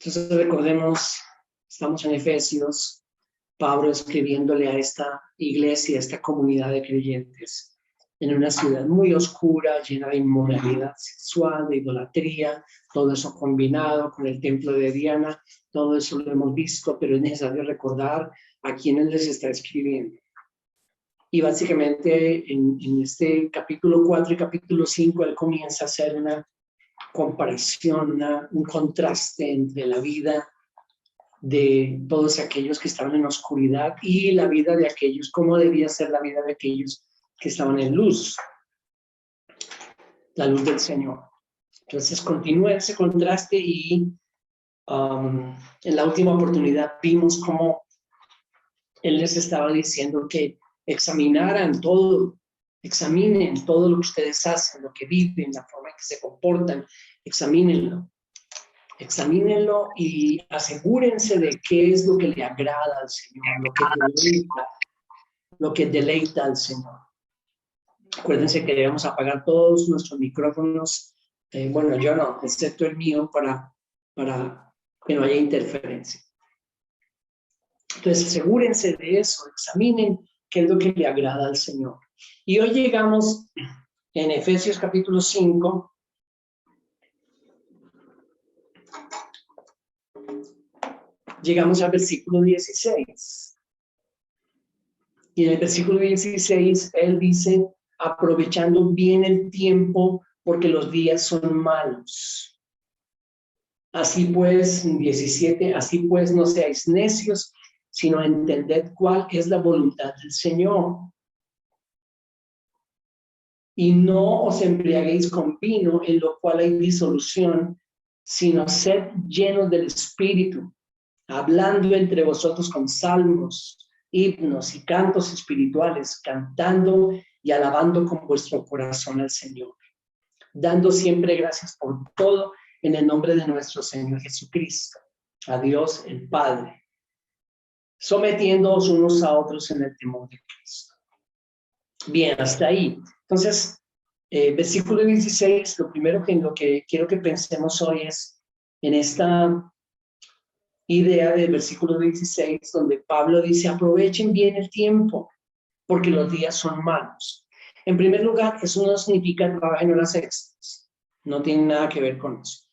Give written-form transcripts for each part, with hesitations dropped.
Entonces recordemos, estamos en Efesios, Pablo escribiéndole a esta iglesia, a esta comunidad de creyentes, en una ciudad muy oscura, llena de inmoralidad sexual, de idolatría, todo eso combinado con el templo de Diana, todo eso lo hemos visto, pero es necesario recordar a quiénes les está escribiendo. Y básicamente en este capítulo 4 y capítulo 5, él comienza a hacer una comparación, un contraste entre la vida de todos aquellos que estaban en oscuridad y la vida de aquellos, cómo debía ser la vida de aquellos que estaban en luz, la luz del Señor. Entonces continúa ese contraste y en la última oportunidad vimos cómo él les estaba diciendo que examinen todo lo que ustedes hacen, lo que viven, la forma en que se comportan, examínenlo y asegúrense de qué es lo que le agrada al Señor, lo que deleita al Señor. Acuérdense que debemos apagar todos nuestros micrófonos, bueno, yo no, excepto el mío, para que no haya interferencia. Entonces, asegúrense de eso, examinen qué es lo que le agrada al Señor. Y hoy llegamos en Efesios capítulo 5, llegamos al versículo 16. Y en el versículo 16, él dice, aprovechando bien el tiempo, porque los días son malos. Así pues, 17, así pues no seáis necios, sino entended cuál es la voluntad del Señor. Y no os embriaguéis con vino, en lo cual hay disolución, sino sed llenos del Espíritu, hablando entre vosotros con salmos, himnos y cantos espirituales, cantando y alabando con vuestro corazón al Señor, dando siempre gracias por todo en el nombre de nuestro Señor Jesucristo, a Dios el Padre, sometiéndoos unos a otros en el temor de Cristo. Bien, hasta ahí. Entonces, versículo 16, lo primero en lo que quiero que pensemos hoy es en esta idea del versículo 16, donde Pablo dice, aprovechen bien el tiempo, porque los días son malos. En primer lugar, eso no significa trabajar en horas extras, no tiene nada que ver con eso.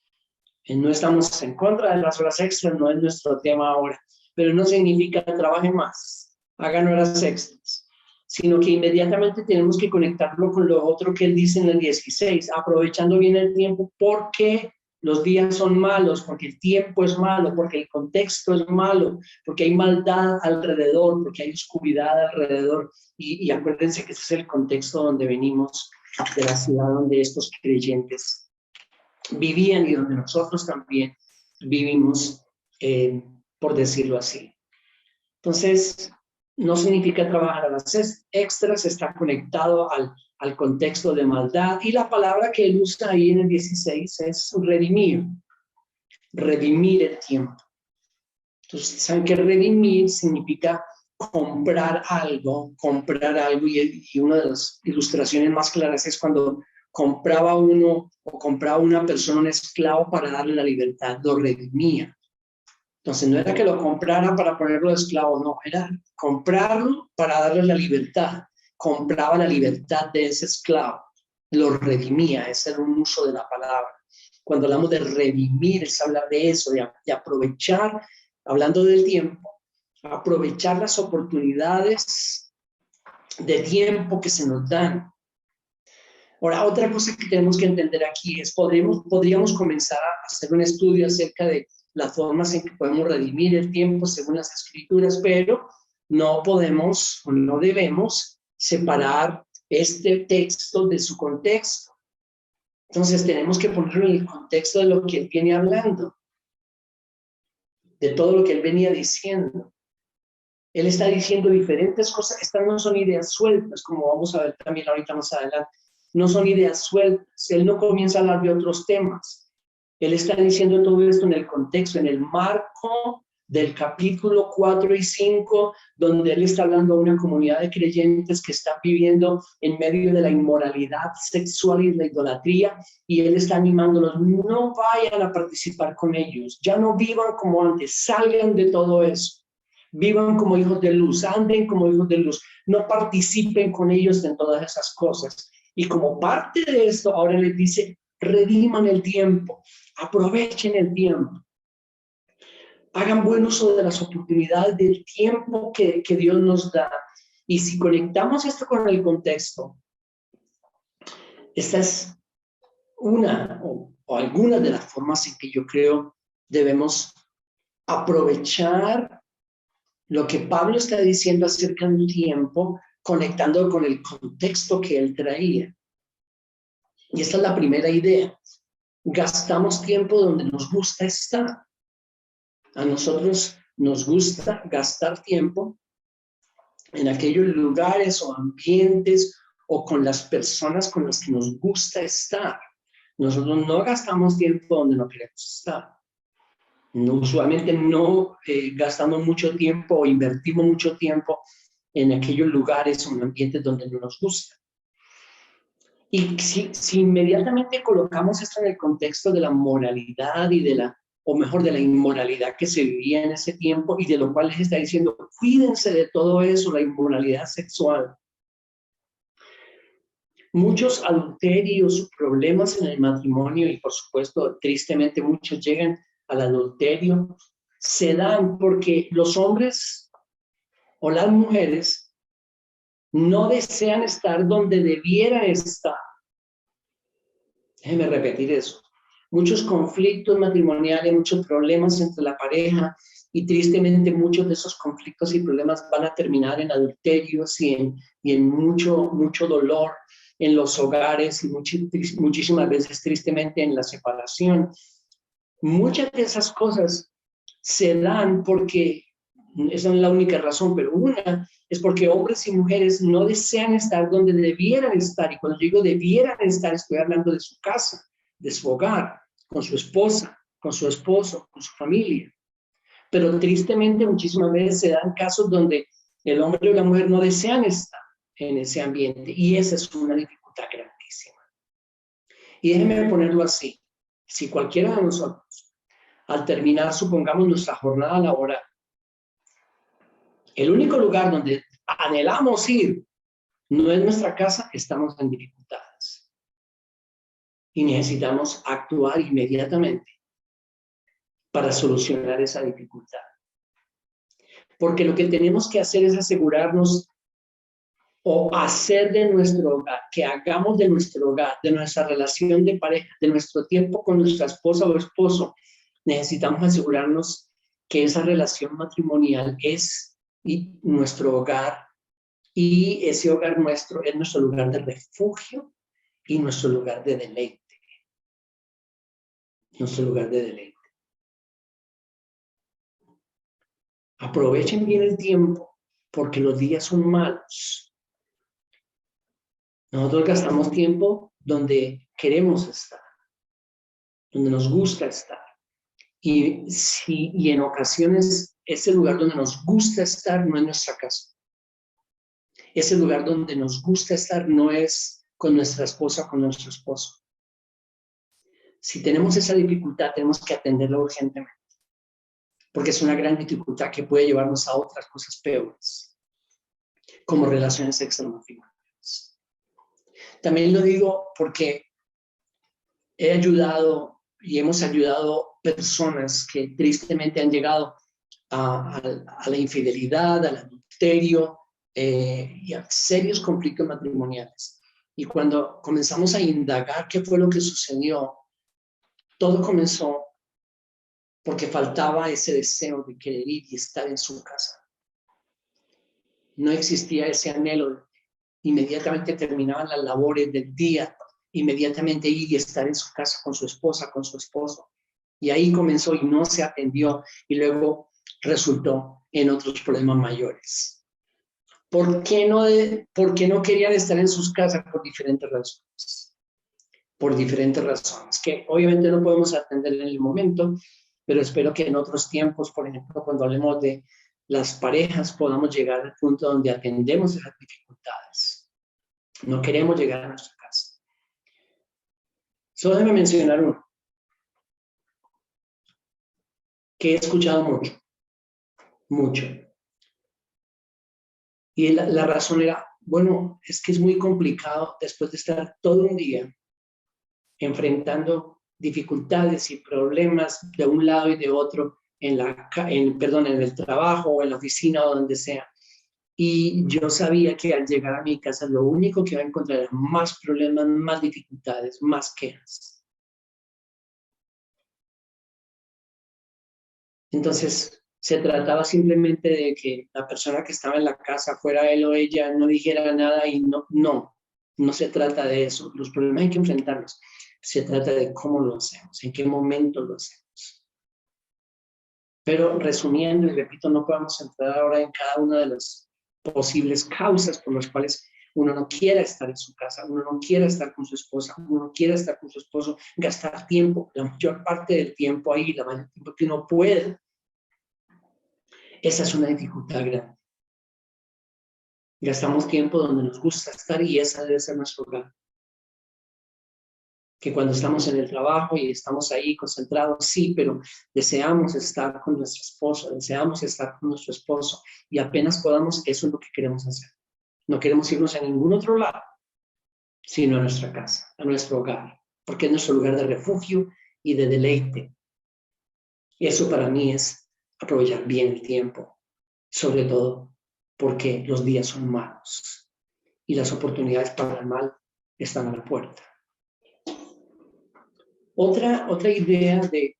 No estamos en contra de las horas extras, no es nuestro tema ahora, pero no significa trabajen más, hagan horas extras, sino que inmediatamente tenemos que conectarlo con lo otro que él dice en el 16, aprovechando bien el tiempo porque los días son malos, porque el tiempo es malo, porque el contexto es malo, porque hay maldad alrededor, porque hay oscuridad alrededor. Y acuérdense que ese es el contexto donde venimos, de la ciudad donde estos creyentes vivían y donde nosotros también vivimos, por decirlo así. Entonces, no significa trabajar a las extras, está conectado al contexto de maldad. Y la palabra que él usa ahí en el 16 es redimir el tiempo. Entonces, ¿saben qué? Redimir significa comprar algo, y una de las ilustraciones más claras es cuando compraba una persona un esclavo para darle la libertad, lo redimía. Entonces no era que lo comprara para ponerlo de esclavo, no, era comprarlo para darle la libertad. Compraba la libertad de ese esclavo, lo redimía, ese era un uso de la palabra. Cuando hablamos de redimir, es hablar de eso, de aprovechar, hablando del tiempo, aprovechar las oportunidades de tiempo que se nos dan. Ahora, otra cosa que tenemos que entender aquí es, podríamos comenzar a hacer un estudio acerca de las formas en que podemos redimir el tiempo según las Escrituras, pero no podemos o no debemos separar este texto de su contexto. Entonces tenemos que ponerlo en el contexto de lo que él viene hablando, de todo lo que él venía diciendo. Él está diciendo diferentes cosas, estas no son ideas sueltas, como vamos a ver también ahorita más adelante, no son ideas sueltas, él no comienza a hablar de otros temas. Él está diciendo todo esto en el contexto, en el marco del capítulo 4 y 5, donde él está hablando a una comunidad de creyentes que están viviendo en medio de la inmoralidad sexual y la idolatría, y él está animándolos, no vayan a participar con ellos, ya no vivan como antes, salgan de todo eso, vivan como hijos de luz, anden como hijos de luz, no participen con ellos en todas esas cosas. Y como parte de esto, ahora les dice, rediman el tiempo, aprovechen el tiempo. Hagan buen uso de las oportunidades del tiempo que Dios nos da. Y si conectamos esto con el contexto, esta es una o algunas de las formas en que yo creo debemos aprovechar lo que Pablo está diciendo acerca del tiempo, conectando con el contexto que él traía. Y esta es la primera idea. Gastamos tiempo donde nos gusta estar. A nosotros nos gusta gastar tiempo en aquellos lugares o ambientes o con las personas con las que nos gusta estar. Nosotros no gastamos tiempo donde no queremos estar. No, usualmente no gastamos mucho tiempo o invertimos mucho tiempo en aquellos lugares o ambientes donde no nos gusta. Y si inmediatamente colocamos esto en el contexto de la moralidad y de la, o mejor, de la inmoralidad que se vivía en ese tiempo y de lo cual les está diciendo, cuídense de todo eso, la inmoralidad sexual. Muchos adulterios, problemas en el matrimonio y por supuesto, tristemente muchos llegan al adulterio, se dan porque los hombres o las mujeres no desean estar donde debieran estar. Déjeme repetir eso. Muchos conflictos matrimoniales, muchos problemas entre la pareja y tristemente muchos de esos conflictos y problemas van a terminar en adulterios y en mucho dolor en los hogares y muchísimas veces tristemente en la separación. Muchas de esas cosas se dan porque, esa no es la única razón, pero una es porque hombres y mujeres no desean estar donde debieran estar. Y cuando digo debieran estar, estoy hablando de su casa, de su hogar, con su esposa, con su esposo, con su familia. Pero tristemente muchísimas veces se dan casos donde el hombre y la mujer no desean estar en ese ambiente. Y esa es una dificultad grandísima. Y déjenme ponerlo así. Si cualquiera de nosotros, al terminar, supongamos, nuestra jornada laboral, el único lugar donde anhelamos ir no es nuestra casa, estamos en dificultades. Y necesitamos actuar inmediatamente para solucionar esa dificultad. Porque lo que tenemos que hacer es asegurarnos o hacer de nuestro hogar, que hagamos de nuestro hogar, de nuestra relación de pareja, de nuestro tiempo con nuestra esposa o esposo, necesitamos asegurarnos que esa relación matrimonial es nuestro hogar y ese hogar nuestro es nuestro lugar de refugio y nuestro lugar de deleite. Nuestro lugar de deleite. Aprovechen bien el tiempo porque los días son malos. Nosotros gastamos tiempo donde queremos estar, donde nos gusta estar. Y en ocasiones ese lugar donde nos gusta estar no es nuestra casa. Ese lugar donde nos gusta estar no es con nuestra esposa o con nuestro esposo. Si tenemos esa dificultad, tenemos que atenderla urgentemente, porque es una gran dificultad que puede llevarnos a otras cosas peores, como relaciones extramatrimoniales. También lo digo porque he ayudado y hemos ayudado personas que tristemente han llegado a la infidelidad, al adulterio y a serios conflictos matrimoniales. Y cuando comenzamos a indagar qué fue lo que sucedió, todo comenzó porque faltaba ese deseo de querer ir y estar en su casa. No existía ese anhelo. Inmediatamente terminaban las labores del día, inmediatamente ir y estar en su casa con su esposa, con su esposo. Y ahí comenzó y no se atendió y luego resultó en otros problemas mayores. ¿Por qué no querían estar en sus casas? Por diferentes razones. Por diferentes razones, que obviamente no podemos atender en el momento, pero espero que en otros tiempos, por ejemplo, cuando hablemos de las parejas, podamos llegar al punto donde atendemos esas dificultades. No queremos llegar a nuestra casa. Solo déjame mencionar uno que he escuchado mucho. Y la razón era, bueno, es que es muy complicado después de estar todo un día enfrentando dificultades y problemas de un lado y de otro en el trabajo o en la oficina o donde sea. Y yo sabía que al llegar a mi casa lo único que iba a encontrar era más problemas, más dificultades, más quejas. Entonces, se trataba simplemente de que la persona que estaba en la casa, fuera él o ella, no dijera nada y no se trata de eso. Los problemas hay que enfrentarlos. Se trata de cómo lo hacemos, en qué momento lo hacemos. Pero resumiendo, y repito, no podemos entrar ahora en cada una de las posibles causas por las cuales uno no quiere estar en su casa, uno no quiere estar con su esposa, uno no quiere estar con su esposo, gastar tiempo, la mayor parte del tiempo ahí, la mayor tiempo que uno puede. Esa es una dificultad grande. Gastamos tiempo donde nos gusta estar y esa debe ser nuestro hogar. Que cuando estamos en el trabajo y estamos ahí concentrados, sí, pero deseamos estar con nuestra esposa, deseamos estar con nuestro esposo y apenas podamos, eso es lo que queremos hacer. No queremos irnos a ningún otro lado, sino a nuestra casa, a nuestro hogar, porque es nuestro lugar de refugio y de deleite. Y eso para mí es aprovechar bien el tiempo, sobre todo porque los días son malos y las oportunidades para el mal están a la puerta. Otra idea que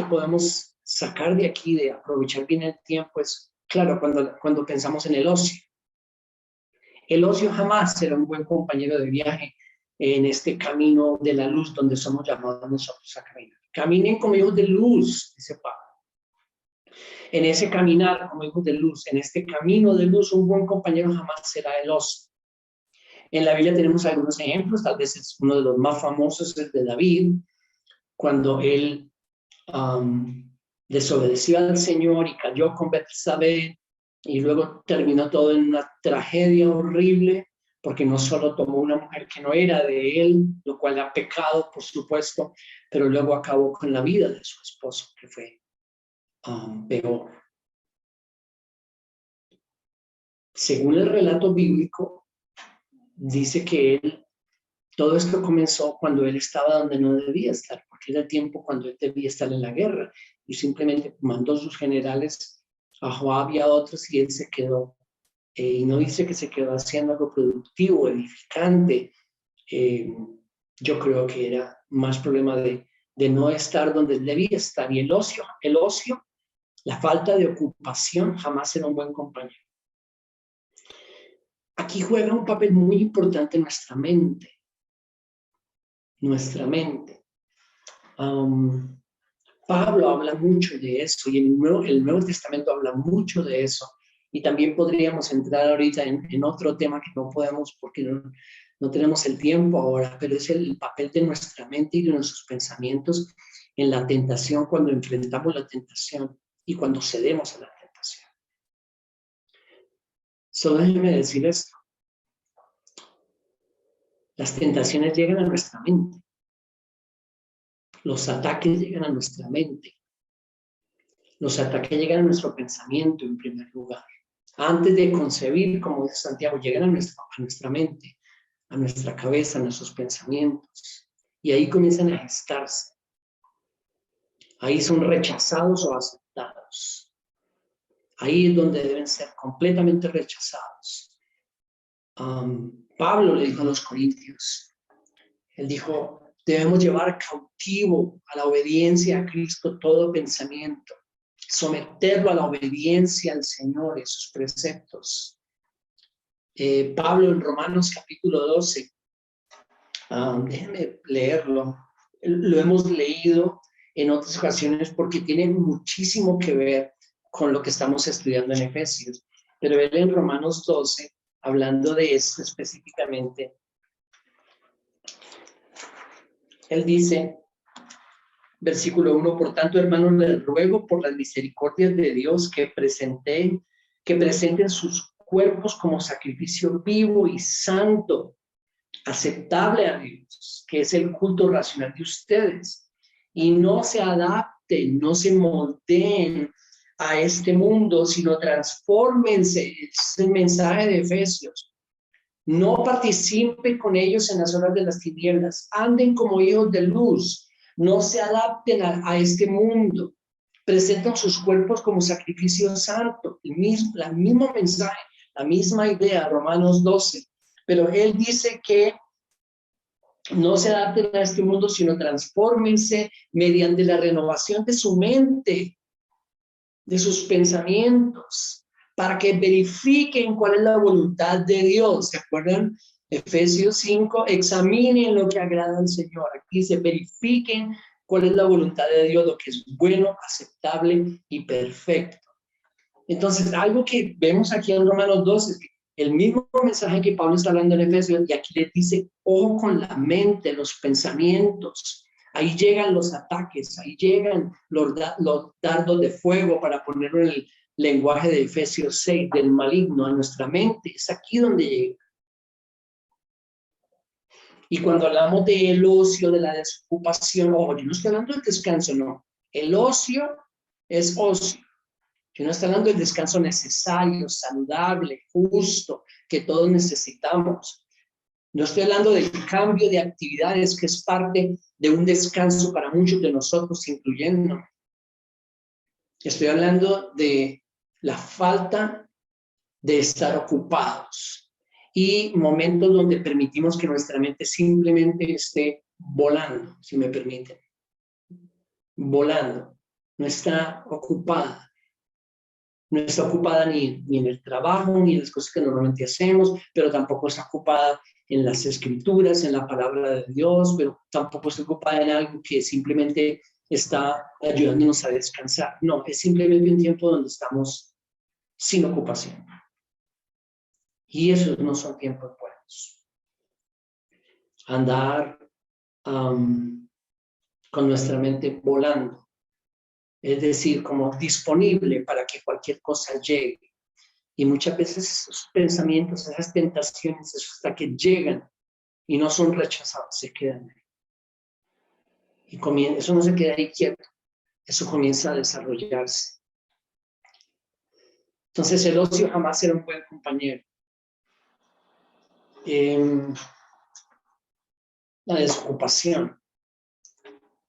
podemos sacar de aquí, de aprovechar bien el tiempo, es, claro, cuando pensamos en el ocio. El ocio jamás será un buen compañero de viaje en este camino de la luz donde somos llamados nosotros a caminar. Caminen como hijos de luz, dice Pablo. En ese caminar como hijos de luz, en este camino de luz, un buen compañero jamás será el ocio. En la Biblia tenemos algunos ejemplos, tal vez es uno de los más famosos, es de David, cuando él desobedeció al Señor y cayó con Betsabé, y luego terminó todo en una tragedia horrible, porque no solo tomó una mujer que no era de él, lo cual era pecado, por supuesto, pero luego acabó con la vida de su esposo, que fue peor. Según el relato bíblico, dice que todo esto comenzó cuando él estaba donde no debía estar, porque era el tiempo cuando él debía estar en la guerra, y simplemente mandó sus generales a Joab y a otros, y él se quedó. Y no dice que se quedó haciendo algo productivo, edificante. Yo creo que era más problema de no estar donde debía estar. Y el ocio, la falta de ocupación jamás era un buen compañero. Aquí juega un papel muy importante nuestra mente. Nuestra mente. Pablo habla mucho de eso y el Nuevo Testamento habla mucho de eso. Y también podríamos entrar ahorita en otro tema que no podemos porque no tenemos el tiempo ahora, pero es el papel de nuestra mente y de nuestros pensamientos en la tentación, cuando enfrentamos la tentación y cuando cedemos a la tentación. Solo déjeme decir esto. Las tentaciones llegan a nuestra mente. Los ataques llegan a nuestra mente. Los ataques llegan a nuestro pensamiento en primer lugar. Antes de concebir, como dice Santiago, llegan a nuestra mente, a nuestra cabeza, a nuestros pensamientos. Y ahí comienzan a gestarse. Ahí son rechazados o aceptados. Ahí es donde deben ser completamente rechazados. Pablo le dijo a los corintios, él dijo, debemos llevar cautivo a la obediencia a Cristo todo pensamiento, someterlo a la obediencia al Señor y sus preceptos. Pablo en Romanos capítulo 12, déjenme leerlo, lo hemos leído en otras ocasiones porque tiene muchísimo que ver con lo que estamos estudiando en Efesios, pero él en Romanos 12, hablando de esto específicamente, él dice, Versículo 1, por tanto, hermanos, les ruego por las misericordias de Dios que presenten sus cuerpos como sacrificio vivo y santo, aceptable a Dios, que es el culto racional de ustedes, y no se adapten, no se moldeen a este mundo, sino transfórmense. Es el mensaje de Efesios. No participen con ellos en las obras de las tinieblas, anden como hijos de luz, no se adapten a este mundo, presentan sus cuerpos como sacrificio santo, el mismo mensaje, la misma idea, Romanos 12, pero él dice que no se adapten a este mundo, sino transfórmense mediante la renovación de su mente, de sus pensamientos, para que verifiquen cuál es la voluntad de Dios. ¿Se acuerdan? Efesios 5, examinen lo que agrada al Señor. Aquí dice, verifiquen cuál es la voluntad de Dios, lo que es bueno, aceptable y perfecto. Entonces, algo que vemos aquí en Romanos 12 es que el mismo mensaje que Pablo está hablando en Efesios, y aquí le dice, ojo con la mente, los pensamientos. Ahí llegan los ataques, ahí llegan los dardos de fuego, para ponerlo en el lenguaje de Efesios 6, del maligno a nuestra mente. Es aquí donde llega. Y cuando hablamos del ocio, de la desocupación, ojo, yo no estoy hablando del descanso, no. El ocio es ocio. Yo no estoy hablando del descanso necesario, saludable, justo, que todos necesitamos. No estoy hablando del cambio de actividades, que es parte de un descanso para muchos de nosotros, incluyéndome. Estoy hablando de la falta de estar ocupados y momentos donde permitimos que nuestra mente simplemente esté volando, si me permiten. Volando. No está ocupada. No está ocupada ni en el trabajo, ni en las cosas que normalmente hacemos, pero tampoco está ocupada en las escrituras, en la palabra de Dios, pero tampoco está ocupada en algo que simplemente está ayudándonos a descansar. No, es simplemente un tiempo donde estamos sin ocupación. Y esos no son tiempos buenos. Andar con nuestra mente volando. Es decir, como disponible para que cualquier cosa llegue. Y muchas veces esos pensamientos, esas tentaciones, hasta que llegan y no son rechazados, se quedan ahí. Y eso no se queda ahí quieto, eso comienza a desarrollarse. Entonces el ocio jamás será un buen compañero. La desocupación.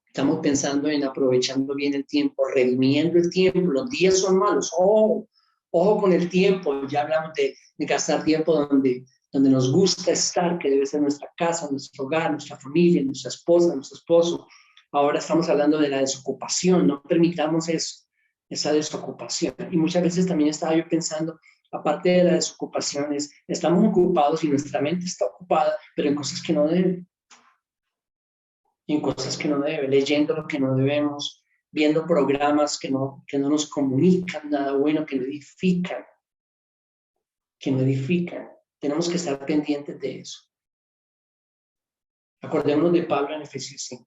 Estamos pensando en aprovechando bien el tiempo, redimiendo el tiempo. Los días son malos. Ojo con el tiempo. Ya hablamos de gastar tiempo donde nos gusta estar, que debe ser nuestra casa, nuestro hogar, nuestra familia, nuestra esposa, nuestro esposo. Ahora estamos hablando de la desocupación. No permitamos eso, esa desocupación. Y muchas veces también estaba yo pensando, aparte de la desocupación, estamos ocupados y nuestra mente está ocupada, pero en cosas que no deben. En cosas que no debe, leyendo lo que no debemos, viendo programas que no nos comunican nada bueno, que no edifican, Tenemos que estar pendientes de eso. Acordémonos de Pablo en Efesios 5.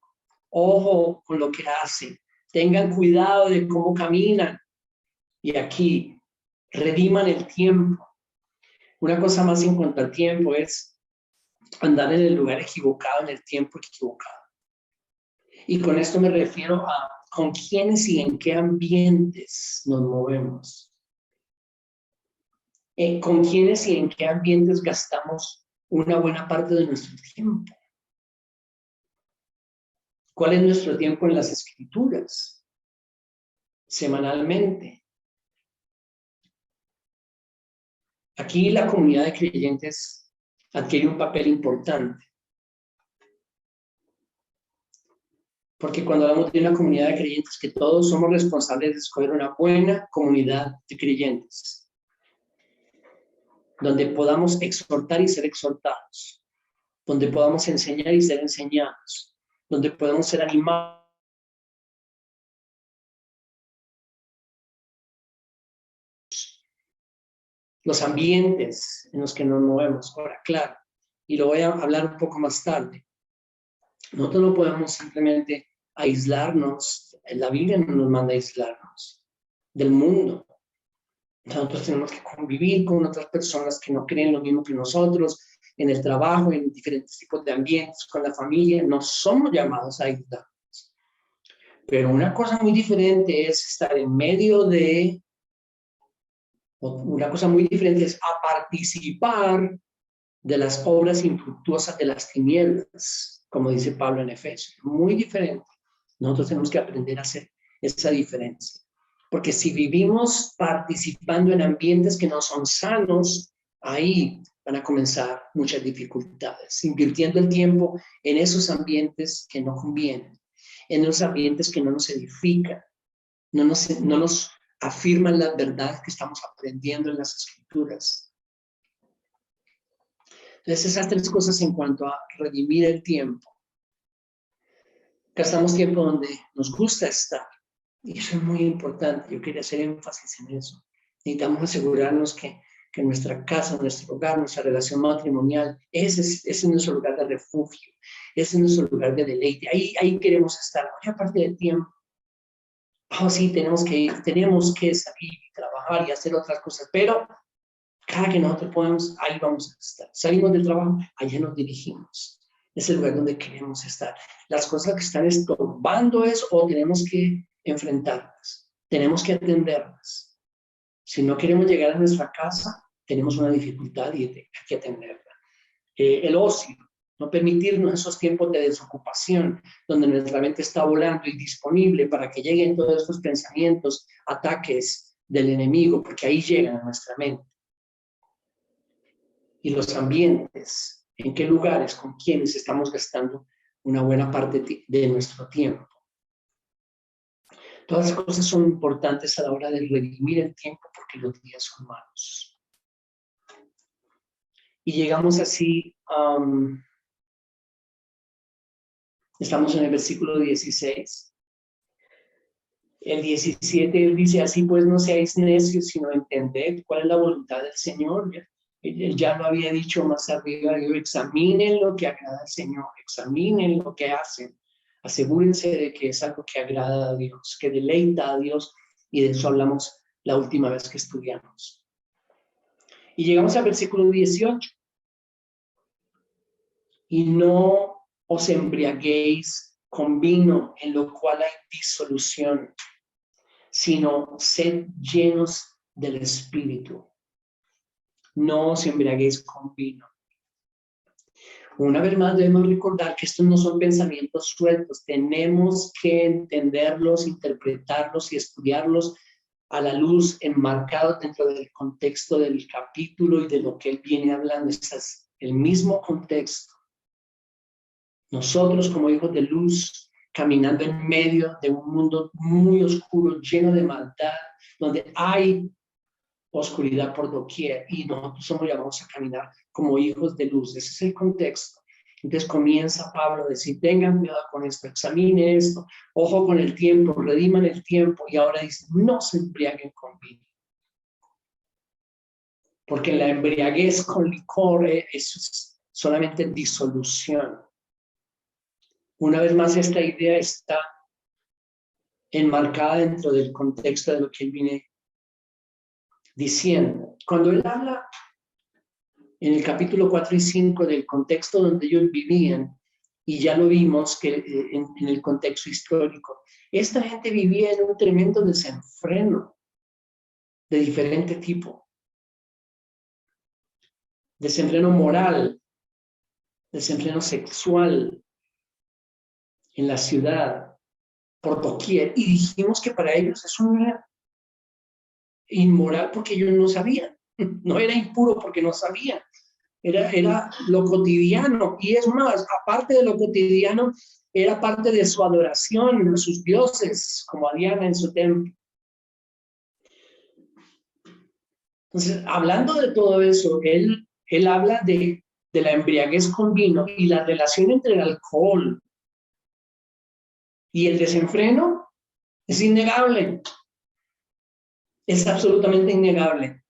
Ojo con lo que hacen, tengan cuidado de cómo caminan. Y aquí, rediman el tiempo. Una cosa más en cuanto al tiempo es andar en el lugar equivocado, en el tiempo equivocado. Y con esto me refiero a con quiénes y en qué ambientes nos movemos. Con quiénes y en qué ambientes gastamos una buena parte de nuestro tiempo. ¿Cuál es nuestro tiempo en las escrituras? Semanalmente. Aquí la comunidad de creyentes adquiere un papel importante. Porque cuando hablamos de una comunidad de creyentes, que todos somos responsables de escoger una buena comunidad de creyentes, donde podamos exhortar y ser exhortados, donde podamos enseñar y ser enseñados, donde podamos ser animados. Los ambientes en los que nos movemos. Ahora, claro, y lo voy a hablar un poco más tarde. Nosotros no podemos simplemente aislarnos. La Biblia no nos manda a aislarnos del mundo. Nosotros tenemos que convivir con otras personas que no creen lo mismo que nosotros, en el trabajo, en diferentes tipos de ambientes, con la familia. No somos llamados a aislarnos. Pero una cosa muy diferente es estar en medio de, una cosa muy diferente es a participar de las obras infructuosas de las tinieblas, como dice Pablo en Efesios. Muy diferente. Nosotros tenemos que aprender a hacer esa diferencia. Porque si vivimos participando en ambientes que no son sanos, ahí van a comenzar muchas dificultades. Invirtiendo el tiempo en esos ambientes que no convienen, en esos ambientes que no nos edifican, no nos afirman las verdades que estamos aprendiendo en las Escrituras. Entonces, esas tres cosas en cuanto a redimir el tiempo. Gastamos tiempo donde nos gusta estar. Y eso es muy importante. Yo quería hacer énfasis en eso. Necesitamos asegurarnos que nuestra casa, nuestro hogar, nuestra relación matrimonial, ese es nuestro lugar de refugio. Ese es nuestro lugar de deleite. Ahí queremos estar. Oye, parte del tiempo. Sí, tenemos que ir, tenemos que salir y trabajar y hacer otras cosas. Pero cada que nosotros podamos, ahí vamos a estar. Salimos del trabajo, allá nos dirigimos. Es el lugar donde queremos estar. Las cosas que están estorbando eso, o tenemos que enfrentarlas, tenemos que atenderlas. Si no queremos llegar a nuestra casa, tenemos una dificultad y hay que atenderla. El ocio, no permitirnos esos tiempos de desocupación, donde nuestra mente está volando y disponible para que lleguen todos estos pensamientos, ataques del enemigo, porque ahí llegan a nuestra mente. Y los ambientes, en qué lugares, con quiénes estamos gastando una buena parte de nuestro tiempo. Todas las cosas son importantes a la hora de redimir el tiempo porque los días son malos. Y llegamos así, estamos en el versículo 16. El 17 él dice, así pues no seáis necios, sino entended cuál es la voluntad del Señor. Él ya lo había dicho más arriba, examinen lo que agrada al Señor, examinen lo que hacen. Asegúrense de que es algo que agrada a Dios, que deleita a Dios, y de eso hablamos la última vez que estudiamos. Y llegamos al versículo 18. Y no os embriaguéis con vino, en lo cual hay disolución, sino sed llenos del Espíritu. No os embriaguéis con vino. Una vez más debemos recordar que estos no son pensamientos sueltos, tenemos que entenderlos, interpretarlos y estudiarlos a la luz, enmarcados dentro del contexto del capítulo y de lo que él viene hablando. Este es el mismo contexto. Nosotros como hijos de luz, caminando en medio de un mundo muy oscuro, lleno de maldad, donde hay oscuridad por doquier, y nosotros somos llamados a caminar como hijos de luz. Ese es el contexto. Entonces comienza Pablo a decir, tengan cuidado con esto, examinen esto, ojo con el tiempo, rediman el tiempo, y ahora dice, no se embriaguen con vino. Porque la embriaguez con licor es solamente disolución. Una vez más, esta idea está enmarcada dentro del contexto de lo que él viene diciendo. Cuando él habla en el capítulo 4 y 5 del contexto donde ellos vivían, y ya lo vimos que en el contexto histórico, esta gente vivía en un tremendo desenfreno de diferente tipo. Desenfreno moral, desenfreno sexual en la ciudad, por doquier. Y dijimos que para ellos eso no era inmoral porque ellos no sabían. No era impuro porque no sabían. Era lo cotidiano. Y es más, aparte de lo cotidiano, era parte de su adoración a sus dioses, como a Diana en su templo. Entonces, hablando de todo eso, él habla de la embriaguez con vino y la relación entre el alcohol y el desenfreno es innegable. Es absolutamente innegable.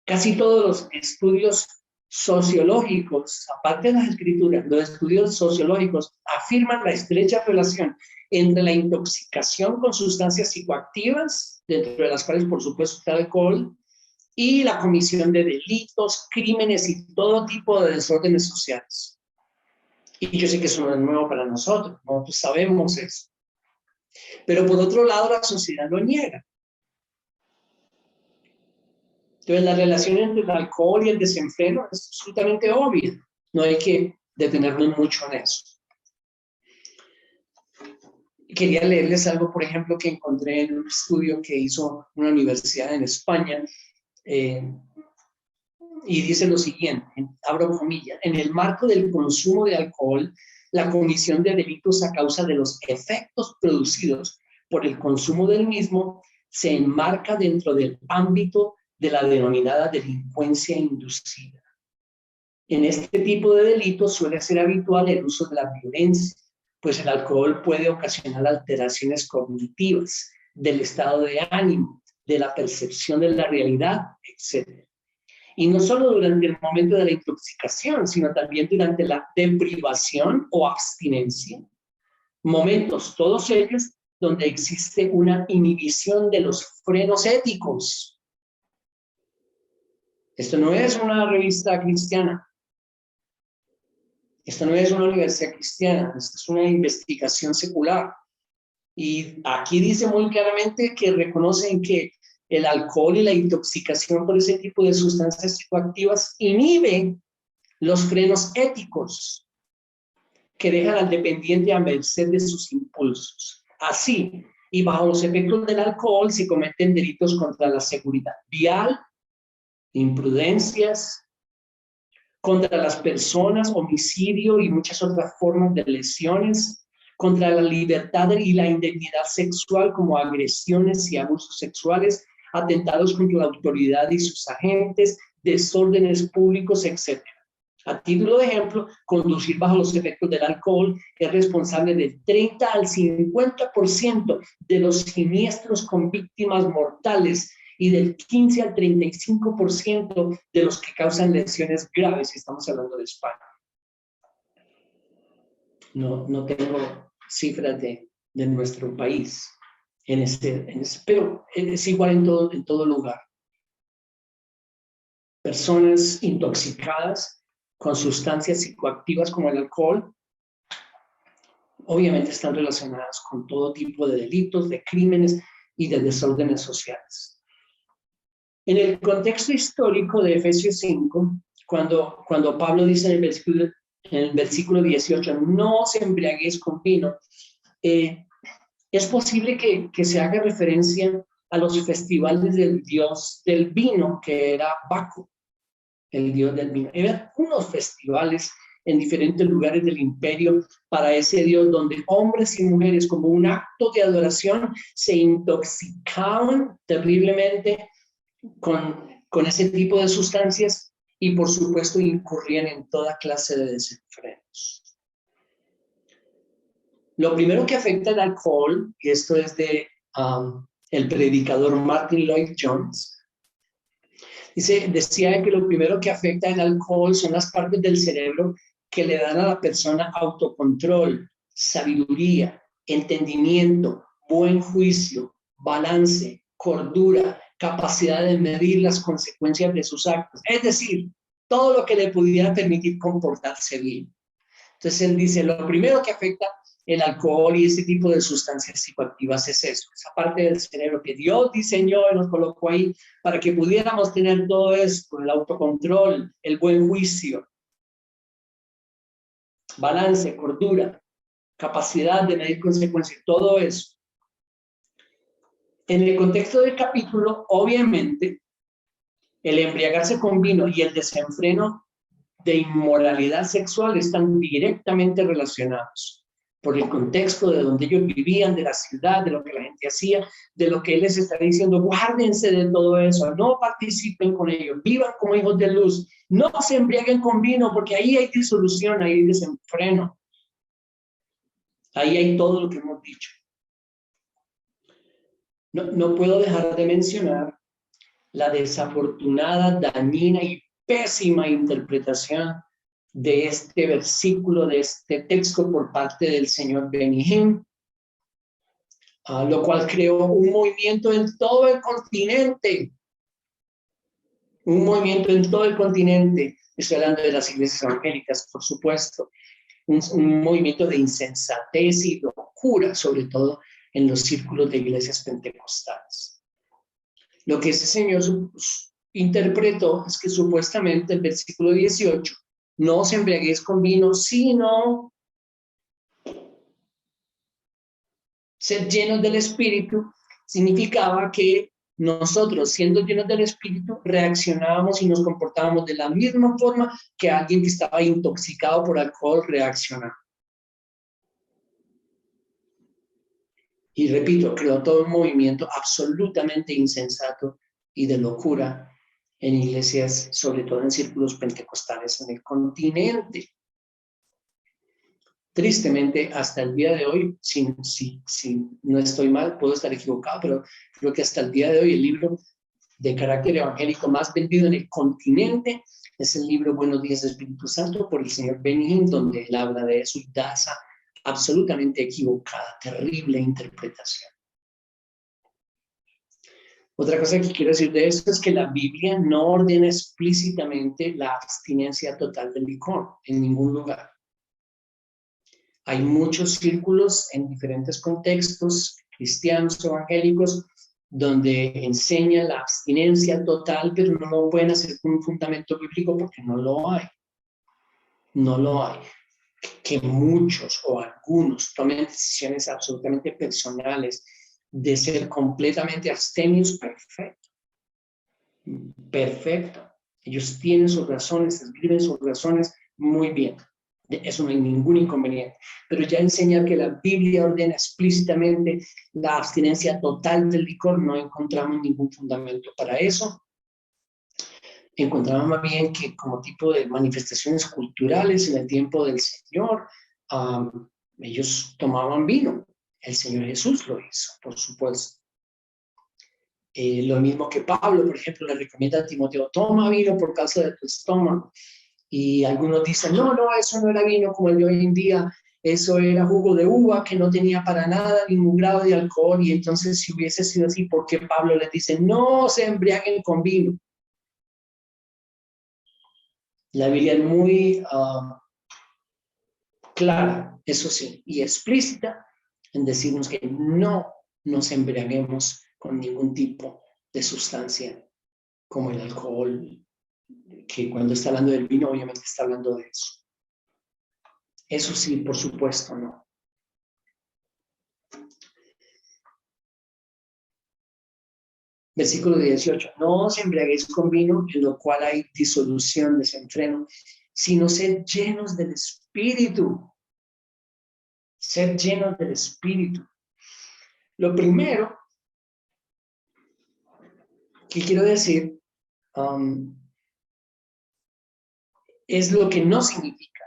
Casi todos los estudios sociológicos, aparte de las escrituras, los estudios sociológicos afirman la estrecha relación entre la intoxicación con sustancias psicoactivas, dentro de las cuales por supuesto está el alcohol, y la comisión de delitos, crímenes y todo tipo de desórdenes sociales. Y yo sé que eso no es nuevo para nosotros, nosotros sabemos eso. Pero por otro lado, la sociedad lo niega. Entonces, la relación entre el alcohol y el desenfreno es absolutamente obvia. No hay que detenernos mucho en eso. Quería leerles algo, por ejemplo, que encontré en un estudio que hizo una universidad en España, y dice lo siguiente, abro comillas: en el marco del consumo de alcohol, la comisión de delitos a causa de los efectos producidos por el consumo del mismo se enmarca dentro del ámbito de la denominada delincuencia inducida. En este tipo de delitos suele ser habitual el uso de la violencia, pues el alcohol puede ocasionar alteraciones cognitivas, del estado de ánimo, de la percepción de la realidad, etc. Y no solo durante el momento de la intoxicación, sino también durante la deprivación o abstinencia. Momentos, todos ellos, donde existe una inhibición de los frenos éticos. Esto no es una revista cristiana. Esto no es una universidad cristiana. Esto es una investigación secular. Y aquí dice muy claramente que reconocen que el alcohol y la intoxicación por ese tipo de sustancias psicoactivas inhibe los frenos éticos que dejan al dependiente a merced de sus impulsos. Así, y bajo los efectos del alcohol se cometen delitos contra la seguridad vial, imprudencias, contra las personas, homicidio y muchas otras formas de lesiones, contra la libertad y la integridad sexual como agresiones y abusos sexuales, atentados contra la autoridad y sus agentes, desórdenes públicos, etc. A título de ejemplo, conducir bajo los efectos del alcohol es responsable del 30 al 50% de los siniestros con víctimas mortales y del 15 al 35% de los que causan lesiones graves, si estamos hablando de España. No tengo cifras de nuestro país, pero es igual en todo lugar. Personas intoxicadas con sustancias psicoactivas como el alcohol, obviamente están relacionadas con todo tipo de delitos, de crímenes y de desórdenes sociales. En el contexto histórico de Efesios 5, cuando Pablo dice en el versículo 18, no os embriaguéis con vino, es posible que se haga referencia a los festivales del dios del vino, que era Baco, el dios del vino. Eran unos festivales en diferentes lugares del imperio para ese dios, donde hombres y mujeres, como un acto de adoración, se intoxicaban terriblemente con ese tipo de sustancias y por supuesto incurrían en toda clase de desenfrenos. Lo primero que afecta el alcohol, y esto es de el predicador Martin Lloyd Jones, decía que lo primero que afecta el alcohol son las partes del cerebro que le dan a la persona autocontrol, sabiduría, entendimiento, buen juicio, balance, cordura, capacidad de medir las consecuencias de sus actos. Es decir, todo lo que le pudiera permitir comportarse bien. Entonces él dice, lo primero que afecta el alcohol y ese tipo de sustancias psicoactivas es eso, esa parte del cerebro que Dios diseñó y nos colocó ahí para que pudiéramos tener todo esto, el autocontrol, el buen juicio, balance, cordura, capacidad de medir consecuencias, todo eso. En el contexto del capítulo, obviamente, el embriagarse con vino y el desenfreno de inmoralidad sexual están directamente relacionados por el contexto de donde ellos vivían, de la ciudad, de lo que la gente hacía, de lo que él les está diciendo. Guárdense de todo eso, no participen con ellos, vivan como hijos de luz, no se embriaguen con vino, porque ahí hay disolución, ahí hay desenfreno, ahí hay todo lo que hemos dicho. No puedo dejar de mencionar la desafortunada, dañina y pésima interpretación de este versículo, de este texto por parte del señor Benny Hinn, lo cual creó un movimiento en todo el continente. Un movimiento en todo el continente. Estoy hablando de las iglesias evangélicas, por supuesto. Un movimiento de insensatez y locura, sobre todo en los círculos de iglesias pentecostales. Lo que ese señor interpretó es que supuestamente el versículo 18, no os embriaguéis con vino, sino ser llenos del Espíritu, significaba que nosotros, siendo llenos del Espíritu, reaccionábamos y nos comportábamos de la misma forma que alguien que estaba intoxicado por alcohol reaccionaba. Y repito, creó todo un movimiento absolutamente insensato y de locura en iglesias, sobre todo en círculos pentecostales en el continente. Tristemente, hasta el día de hoy, si no estoy mal, puedo estar equivocado, pero creo que hasta el día de hoy el libro de carácter evangélico más vendido en el continente es el libro Buenos Días Espíritu Santo por el señor Benny Hinn, donde él habla de eso y da esa absolutamente equivocada, terrible interpretación. Otra cosa que quiero decir de esto es que la Biblia no ordena explícitamente la abstinencia total del licor en ningún lugar. Hay muchos círculos en diferentes contextos, cristianos, evangélicos, donde enseñan la abstinencia total, pero no lo pueden hacer con un fundamento bíblico porque no lo hay. No lo hay. Que muchos o algunos tomen decisiones absolutamente personales de ser completamente abstemios, perfecto. Perfecto. Ellos tienen sus razones, escriben sus razones, muy bien. De eso no hay ningún inconveniente. Pero ya enseñar que la Biblia ordena explícitamente la abstinencia total del licor, no encontramos ningún fundamento para eso. Encontramos más bien que como tipo de manifestaciones culturales en el tiempo del Señor, ellos tomaban vino. El Señor Jesús lo hizo, por supuesto. Lo mismo que Pablo, por ejemplo, le recomienda a Timoteo, toma vino por causa de tu estómago. Y algunos dicen, no, eso no era vino como el de hoy en día, eso era jugo de uva que no tenía para nada ningún grado de alcohol. Y entonces, si hubiese sido así, ¿por qué Pablo les dice, no se embriaguen con vino? La Biblia es muy clara, eso sí, y explícita en decirnos que no nos embriaguemos con ningún tipo de sustancia como el alcohol, que cuando está hablando del vino obviamente está hablando de eso. Eso sí, por supuesto, no. Versículo 18, no os embriaguéis con vino, en lo cual hay disolución, desenfreno, sino sed llenos del Espíritu. Ser llenos del Espíritu. Lo primero que quiero decir es lo que no significa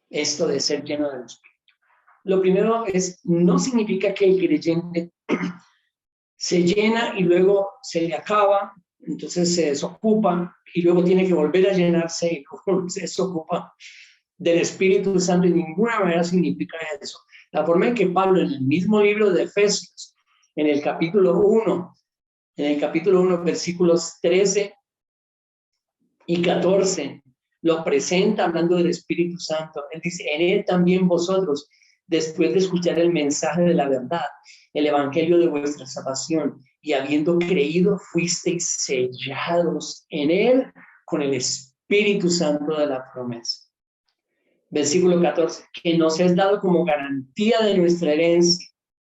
esto de ser lleno del Espíritu. Lo primero es, no significa que el creyente se llena y luego se le acaba, entonces se desocupa y luego tiene que volver a llenarse y luego se desocupa del Espíritu Santo. Y de ninguna manera significa eso. La forma en que Pablo en el mismo libro de Efesios, en el capítulo 1, versículos 13 y 14, lo presenta hablando del Espíritu Santo. Él dice, en él también vosotros, después de escuchar el mensaje de la verdad, el evangelio de vuestra salvación, y habiendo creído, fuisteis sellados en él con el Espíritu Santo de la promesa. Versículo 14, que nos es dado como garantía de nuestra herencia,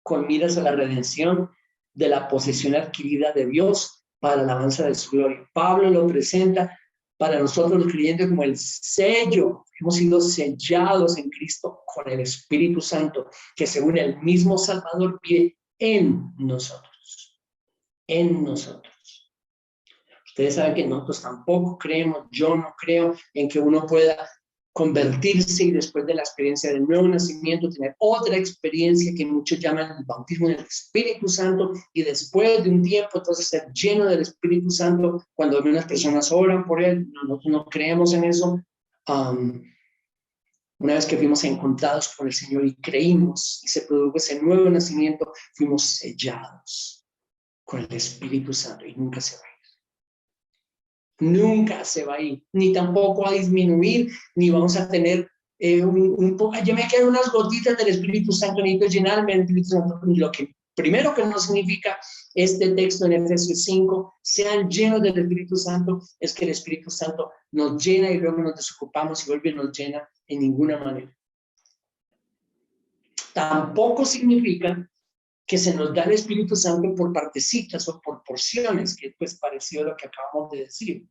con miras a la redención de la posesión adquirida de Dios para la alabanza de su gloria. Pablo lo presenta para nosotros los creyentes como el sello. Hemos sido sellados en Cristo con el Espíritu Santo, que según el mismo Salvador vive en nosotros. En nosotros. Ustedes saben que nosotros tampoco creemos, yo no creo en que uno pueda convertirse y después de la experiencia del nuevo nacimiento tener otra experiencia que muchos llaman el bautismo del Espíritu Santo, y después de un tiempo entonces ser lleno del Espíritu Santo cuando algunas personas oran por él. Nosotros no creemos en eso. Una vez que fuimos encontrados por el Señor y creímos y se produjo ese nuevo nacimiento, fuimos sellados con el Espíritu Santo y nunca se va a ir. Nunca se va a ir, ni tampoco a disminuir, ni vamos a tener un poco, ya me quedan unas gotitas del Espíritu Santo, necesito llenarme del Espíritu Santo. Lo que primero que nos significa este texto en Efesios 5, sean llenos del Espíritu Santo, es que el Espíritu Santo nos llena y luego nos desocupamos y vuelve y nos llena en ninguna manera. Tampoco significa que se nos da el Espíritu Santo por partecitas o por porciones, que es pues parecido a lo que acabamos de decir.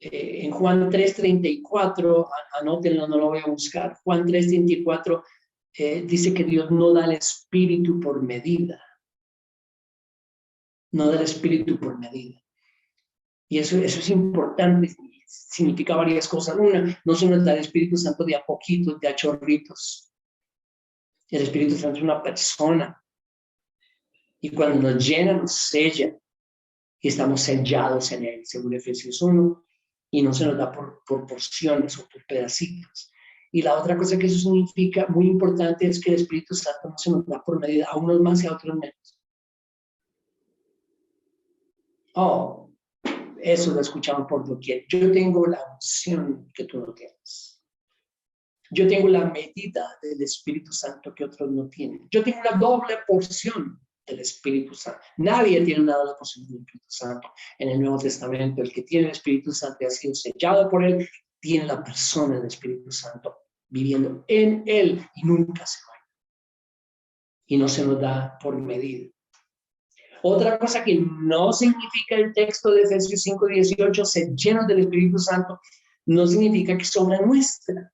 En Juan 3:34, anótenlo, no lo voy a buscar, Juan 3:34 dice que Dios no da el Espíritu por medida. No da el Espíritu por medida. Y eso es importante, significa varias cosas. Una, no se nos da el Espíritu Santo de a poquitos, de a chorritos. El Espíritu Santo es una persona. Y cuando nos llena, nos sella. Y estamos sellados en él, según Efesios 1. Y no se nos da por porciones o por pedacitos. Y la otra cosa que eso significa, muy importante, es que el Espíritu Santo no se nos da por medida, a unos más y a otros menos. Oh, eso lo escuchamos por doquier. Yo tengo la unción que tú no tienes. Yo tengo la medida del Espíritu Santo que otros no tienen. Yo tengo una doble porción del Espíritu Santo. Nadie tiene una doble porción del Espíritu Santo. En el Nuevo Testamento, el que tiene el Espíritu Santo y ha sido sellado por él, tiene la persona del Espíritu Santo viviendo en él y nunca se va. Y no se nos da por medida. Otra cosa que no significa el texto de Efesios 5:18, ser llenos del Espíritu Santo, no significa que sobra nuestra.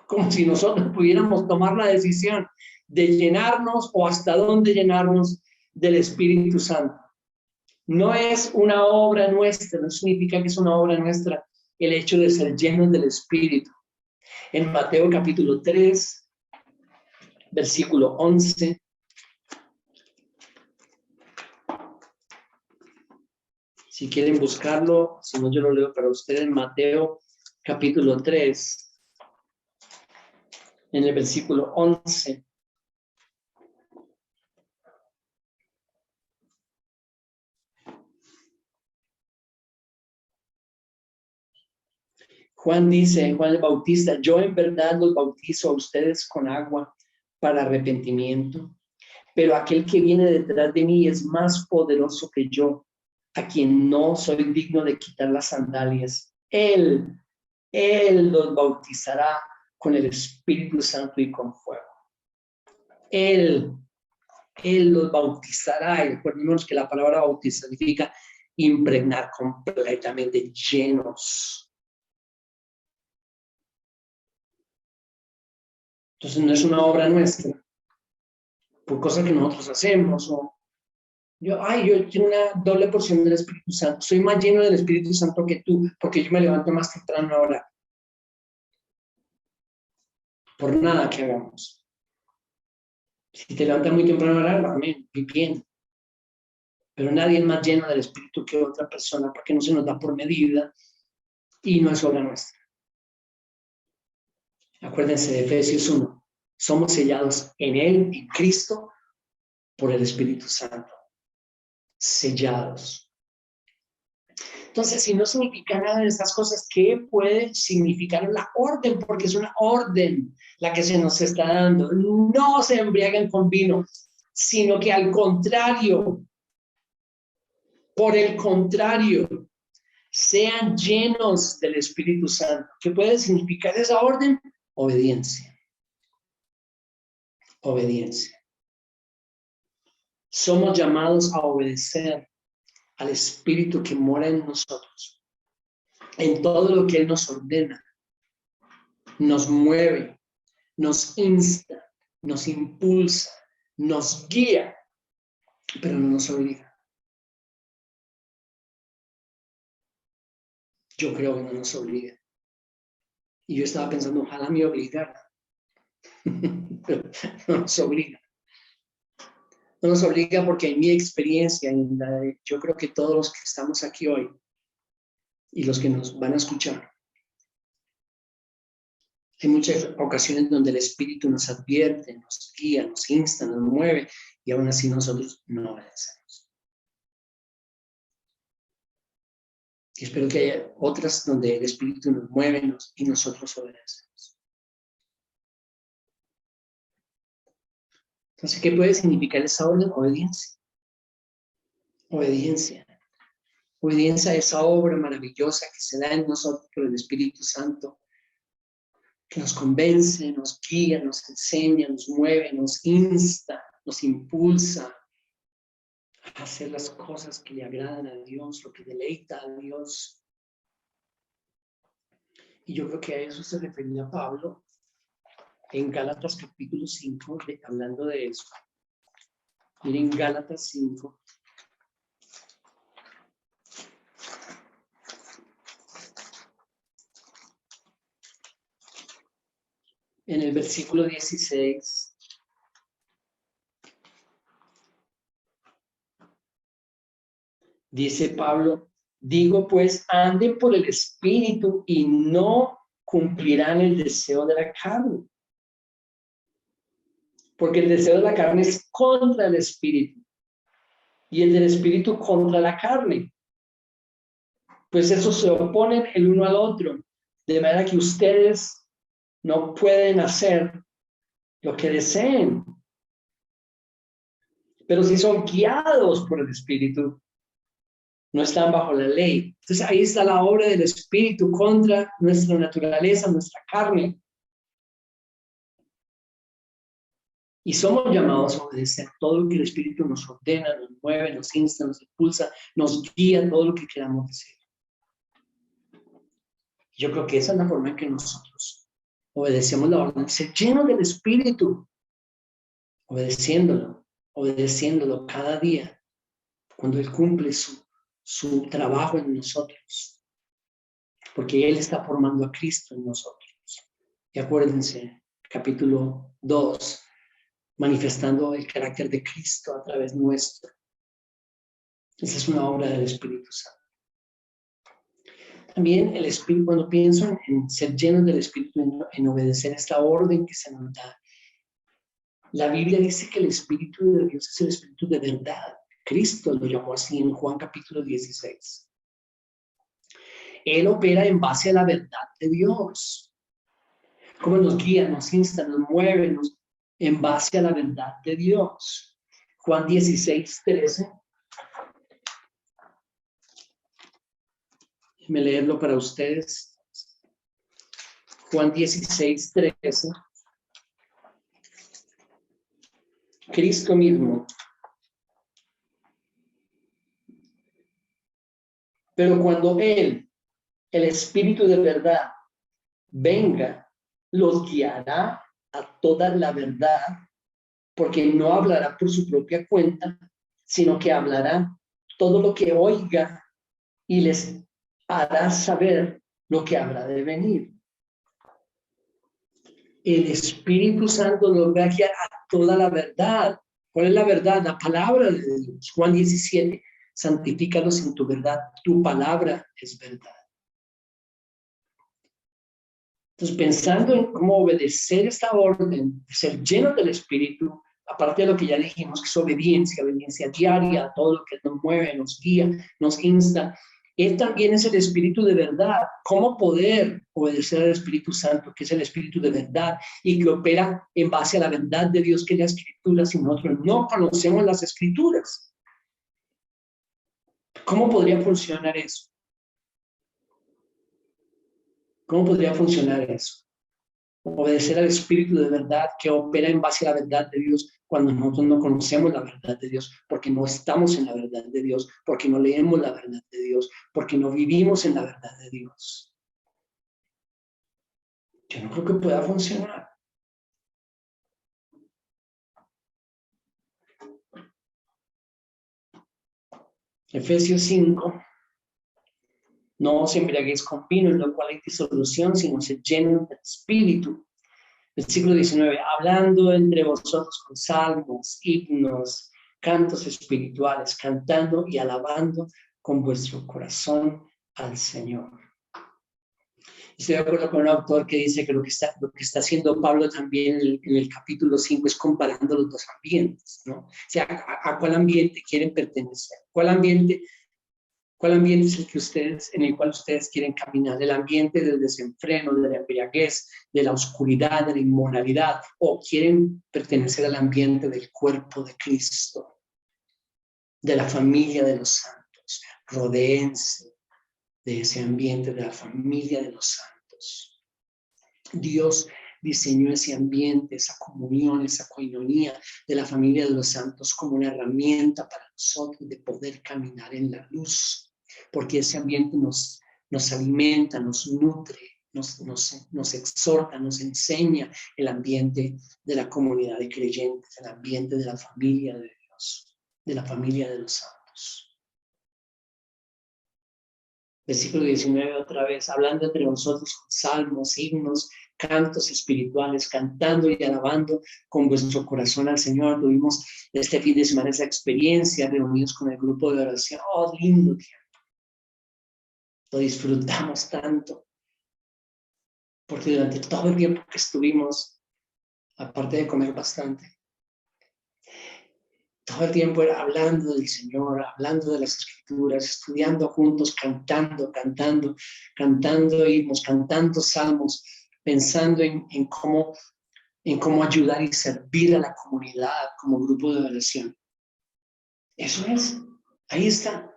Como si nosotros pudiéramos tomar la decisión de llenarnos o hasta dónde llenarnos del Espíritu Santo. No es una obra nuestra, no significa que es una obra nuestra el hecho de ser llenos del Espíritu. En Mateo capítulo 3, versículo 11, si quieren buscarlo, si no yo lo leo para ustedes, Mateo capítulo 3, en el versículo 11. Juan dice, Juan el Bautista, yo en verdad los bautizo a ustedes con agua para arrepentimiento, pero aquel que viene detrás de mí es más poderoso que yo, a quien no soy digno de quitar las sandalias. Él los bautizará con el Espíritu Santo y con fuego. Él los bautizará. Y recordemos que la palabra bautizar significa impregnar, completamente llenos. Entonces no es una obra nuestra, por cosas que nosotros hacemos, o yo tengo una doble porción del Espíritu Santo, soy más lleno del Espíritu Santo que tú, porque yo me levanto más temprano ahora. Por nada que hagamos. Si te levantas muy temprano ahora, amén, muy bien. Pero nadie es más lleno del Espíritu que otra persona, porque no se nos da por medida y no es obra nuestra. Acuérdense de Efesios 1. Somos sellados en Él, en Cristo, por el Espíritu Santo. Sellados. Entonces, si no significa nada de estas cosas, ¿qué puede significar la orden? Porque es una orden la que se nos está dando. No se embriaguen con vino, sino que al contrario, por el contrario, sean llenos del Espíritu Santo. ¿Qué puede significar esa orden? Obediencia. Obediencia. Somos llamados a obedecer al Espíritu que mora en nosotros, en todo lo que Él nos ordena, nos mueve, nos insta, nos impulsa, nos guía, pero no nos obliga. yo creo que no nos obliga. Y yo estaba pensando, ojalá me obligara. Pero no nos obliga. No nos obliga porque en mi experiencia, yo creo que todos los que estamos aquí hoy y los que nos van a escuchar, hay muchas ocasiones donde el Espíritu nos advierte, nos guía, nos insta, nos mueve y aún así nosotros no obedecemos. Y espero que haya otras donde el Espíritu nos mueve y nosotros obedecemos. Entonces, ¿qué puede significar esa orden? Obediencia. Obediencia. Obediencia a esa obra maravillosa que se da en nosotros por el Espíritu Santo, que nos convence, nos guía, nos enseña, nos mueve, nos insta, nos impulsa a hacer las cosas que le agradan a Dios, lo que deleita a Dios. Y yo creo que a eso se refería Pablo en Gálatas capítulo 5, hablando de eso. Miren Gálatas 5. En el versículo 16. Dice Pablo, digo pues, anden por el Espíritu y no cumplirán el deseo de la carne. Porque el deseo de la carne es contra el Espíritu y el del Espíritu contra la carne. Pues esos se oponen el uno al otro, de manera que ustedes no pueden hacer lo que deseen. Pero si son guiados por el Espíritu, no están bajo la ley. Entonces ahí está la obra del Espíritu contra nuestra naturaleza, nuestra carne. Y somos llamados a obedecer todo lo que el Espíritu nos ordena, nos mueve, nos insta, nos impulsa, nos guía, todo lo que queramos decir. Yo creo que esa es la forma en que nosotros obedecemos la orden, ser llenos del Espíritu, obedeciéndolo cada día, cuando Él cumple su trabajo en nosotros, porque Él está formando a Cristo en nosotros. Y acuérdense, capítulo 2, manifestando el carácter de Cristo a través nuestro. Esa es una obra del Espíritu Santo. También el Espíritu, cuando pienso en ser llenos del Espíritu, en obedecer esta orden que se nos da, la Biblia dice que el Espíritu de Dios es el Espíritu de verdad. Cristo lo llamó así en Juan capítulo 16. Él opera en base a la verdad de Dios. Como nos guía, nos insta, nos mueve, en base a la verdad de Dios. Juan 16, 13. Déjenme leerlo para ustedes. Juan 16, 13. Cristo mismo. Pero cuando Él, el Espíritu de verdad, venga, los guiará a toda la verdad, porque no hablará por su propia cuenta, sino que hablará todo lo que oiga y les hará saber lo que habrá de venir. El Espíritu Santo nos va a guiar a toda la verdad. ¿Cuál es la verdad? La palabra de Dios. Juan 17, santifícalos en tu verdad. Tu palabra es verdad. Entonces, pensando en cómo obedecer esta orden, ser lleno del Espíritu, aparte de lo que ya dijimos, que es obediencia diaria, a todo lo que nos mueve, nos guía, nos insta, Él también es el Espíritu de verdad. ¿Cómo poder obedecer al Espíritu Santo, que es el Espíritu de verdad y que opera en base a la verdad de Dios, que es la Escritura, si nosotros no conocemos las Escrituras? ¿Cómo podría funcionar eso? ¿Cómo podría funcionar eso? Obedecer al Espíritu de verdad que opera en base a la verdad de Dios cuando nosotros no conocemos la verdad de Dios, porque no estamos en la verdad de Dios, porque no leemos la verdad de Dios, porque no vivimos en la verdad de Dios. Yo no creo que pueda funcionar. Efesios 5, No os embriaguéis con vino, en lo cual hay disolución, sino se llenen del Espíritu. Versículo 19, hablando entre vosotros con salmos, himnos, cantos espirituales, cantando y alabando con vuestro corazón al Señor. Estoy de acuerdo con un autor que dice que lo que está haciendo Pablo también en el capítulo 5 es comparando los dos ambientes, ¿no? O sea, ¿a cuál ambiente quieren pertenecer? ¿Cuál ambiente es el que en el cual ustedes quieren caminar? ¿El ambiente del desenfreno, de la embriaguez, de la oscuridad, de la inmoralidad? ¿O quieren pertenecer al ambiente del cuerpo de Cristo, de la familia de los santos? Rodéense de ese ambiente, de la familia de los santos. Dios diseñó ese ambiente, esa comunión, esa coinonía de la familia de los santos como una herramienta para nosotros de poder caminar en la luz, porque ese ambiente nos alimenta, nos nutre, nos exhorta, nos enseña el ambiente de la comunidad de creyentes, el ambiente de la familia de Dios, de la familia de los santos. Versículo 19 otra vez, hablando entre nosotros con salmos, himnos, cantos espirituales, cantando y alabando con vuestro corazón al Señor. Tuvimos este fin de semana esa experiencia, reunidos con el grupo de oración. Oh, lindo tiempo. Lo disfrutamos tanto, porque durante todo el tiempo que estuvimos, aparte de comer bastante, todo el tiempo era hablando del Señor, hablando de las Escrituras, estudiando juntos, cantando himnos, cantando salmos, pensando en cómo ayudar y servir a la comunidad como grupo de oración. Eso es, ahí está,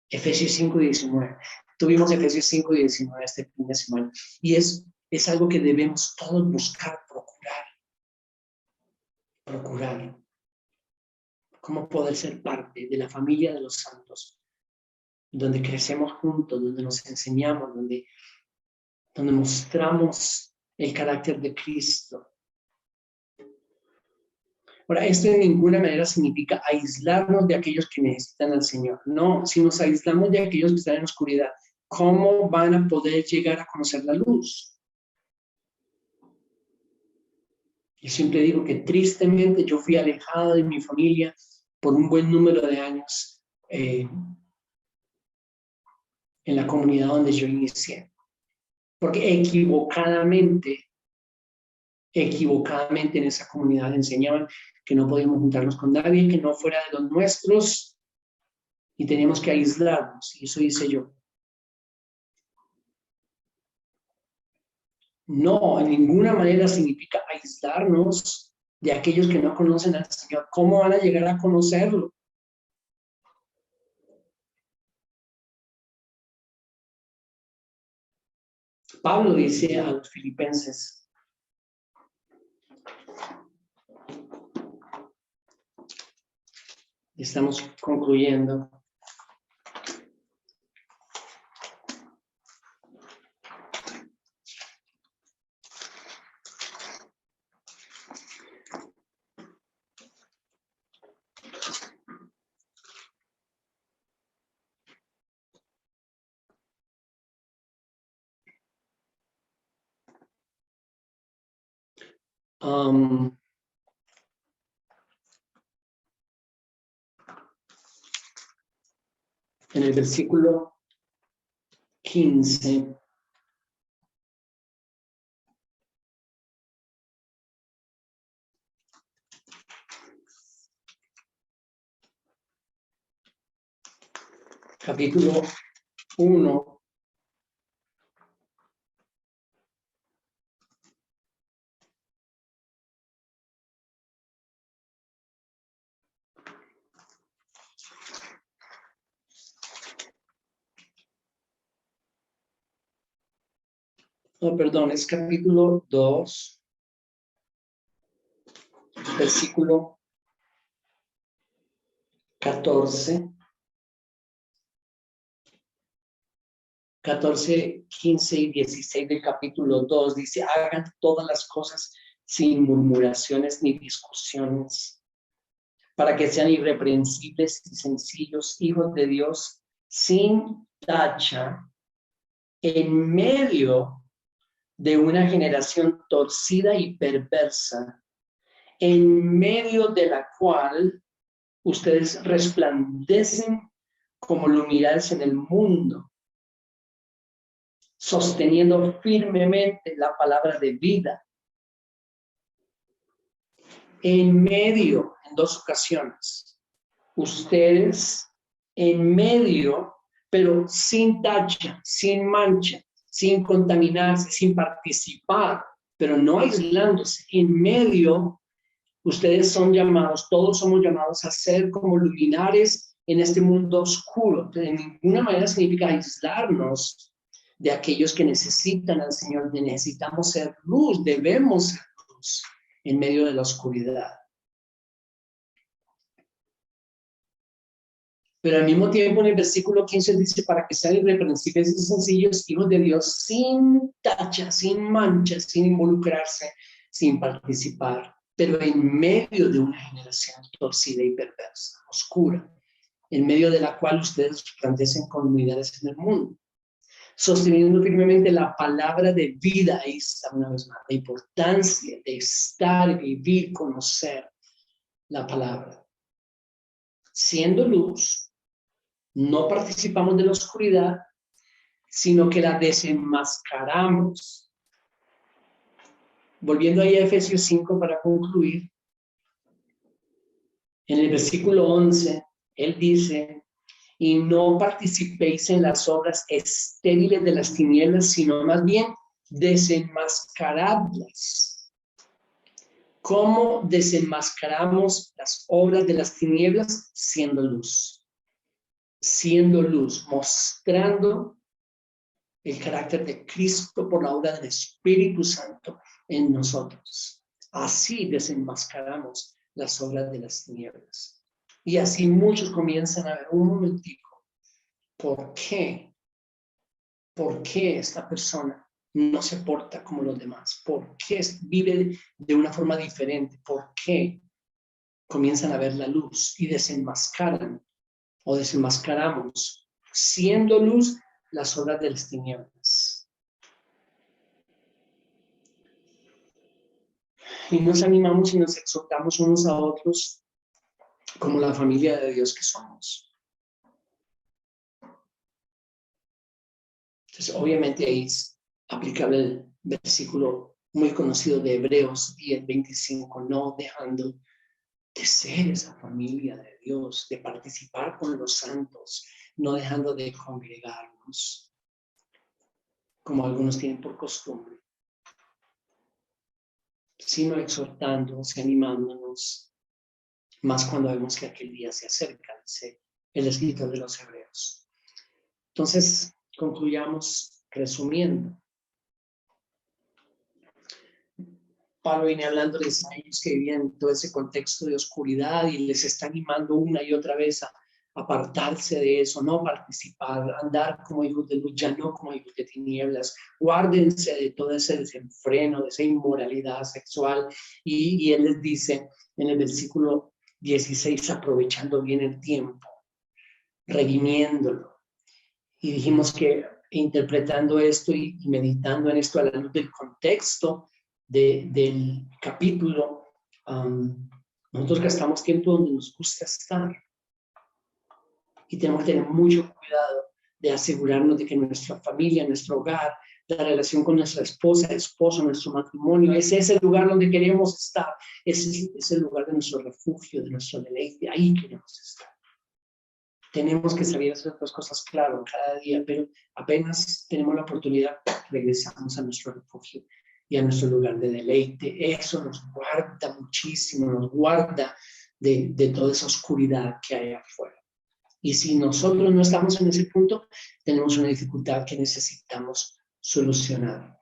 Efesios 5:19. Tuvimos Efesios 5:19 este fin de semana, y es algo que debemos todos buscar, procurar. Cómo poder ser parte de la familia de los santos, donde crecemos juntos, donde nos enseñamos, donde mostramos el carácter de Cristo. Ahora, esto de ninguna manera significa aislarnos de aquellos que necesitan al Señor. No, si nos aislamos de aquellos que están en la oscuridad, ¿cómo van a poder llegar a conocer la luz? Yo siempre digo que tristemente yo fui alejado de mi familia por un buen número de años en la comunidad donde yo inicié. Porque equivocadamente en esa comunidad enseñaban que no podíamos juntarnos con nadie que no fuera de los nuestros y teníamos que aislarnos, y eso hice yo. No, en ninguna manera significa aislarnos de aquellos que no conocen al Señor. ¿Cómo van a llegar a conocerlo? Pablo dice a los filipenses, estamos concluyendo, en el versículo 15, capítulo 1, no, perdón, es capítulo 2, versículo 14, 15 y 16 del capítulo 2, dice, hagan todas las cosas sin murmuraciones ni discusiones, para que sean irreprensibles y sencillos, hijos de Dios, sin tacha en medio de una generación torcida y perversa, en medio de la cual ustedes resplandecen como luminares en el mundo, sosteniendo firmemente la palabra de vida. En medio, en 2 ocasiones, ustedes en medio, pero sin tacha, sin mancha, sin contaminarse, sin participar, pero no aislándose. En medio, ustedes son llamados, todos somos llamados a ser como luminares en este mundo oscuro. De ninguna manera significa aislarnos de aquellos que necesitan al Señor. Necesitamos ser luz, debemos ser luz en medio de la oscuridad. Pero al mismo tiempo en el versículo 15 dice, para que sean irreprensibles y sencillos, hijos de Dios, sin tacha, sin mancha, sin involucrarse, sin participar, pero en medio de una generación torcida y perversa, oscura, en medio de la cual ustedes resplandecen con unidades en el mundo, sosteniendo firmemente la palabra de vida. Ahí está una vez más la importancia de estar, vivir, conocer la palabra. Siendo luz, no participamos de la oscuridad, sino que la desenmascaramos. Volviendo ahí a Efesios 5 para concluir, en el versículo 11, él dice, y no participéis en las obras estériles de las tinieblas, sino más bien desenmascaradlas. ¿Cómo desenmascaramos las obras de las tinieblas? Siendo luz. Siendo luz, mostrando el carácter de Cristo por la obra del Espíritu Santo en nosotros. Así desenmascaramos las obras de las tinieblas. Y así muchos comienzan a ver, un momentico, ¿por qué? ¿Por qué esta persona no se porta como los demás? ¿Por qué vive de una forma diferente? ¿Por qué? Comienzan a ver la luz y desenmascaran o desenmascaramos, siendo luz, las obras de las tinieblas. Y nos animamos y nos exhortamos unos a otros como la familia de Dios que somos. Entonces, obviamente ahí es aplicable el versículo muy conocido de Hebreos 10:25, no dejando de ser esa familia de Dios, de participar con los santos, no dejando de congregarnos, como algunos tienen por costumbre, sino exhortándonos y animándonos, más cuando vemos que aquel día se acerca, dice el escritor de los Hebreos. Entonces, concluyamos resumiendo. Pablo viene hablándoles a ellos que vivían en todo ese contexto de oscuridad y les está animando una y otra vez a apartarse de eso, no participar, andar como hijos de luz, ya no como hijos de tinieblas. Guárdense de todo ese desenfreno, de esa inmoralidad sexual. Y él les dice en el versículo 16, aprovechando bien el tiempo, redimiéndolo. Y dijimos que interpretando esto y meditando en esto a la luz del contexto del capítulo, nosotros gastamos tiempo donde nos gusta estar y tenemos que tener mucho cuidado de asegurarnos de que nuestra familia, nuestro hogar, la relación con nuestra esposa, esposo, nuestro matrimonio, es ese lugar donde queremos estar, es el lugar de nuestro refugio, de nuestro deleite, ahí queremos estar. Tenemos que saber hacer las cosas claro cada día, pero apenas tenemos la oportunidad, regresamos a nuestro refugio y a nuestro lugar de deleite. Eso nos guarda muchísimo, nos guarda de toda esa oscuridad que hay afuera. Y si nosotros no estamos en ese punto, tenemos una dificultad que necesitamos solucionar.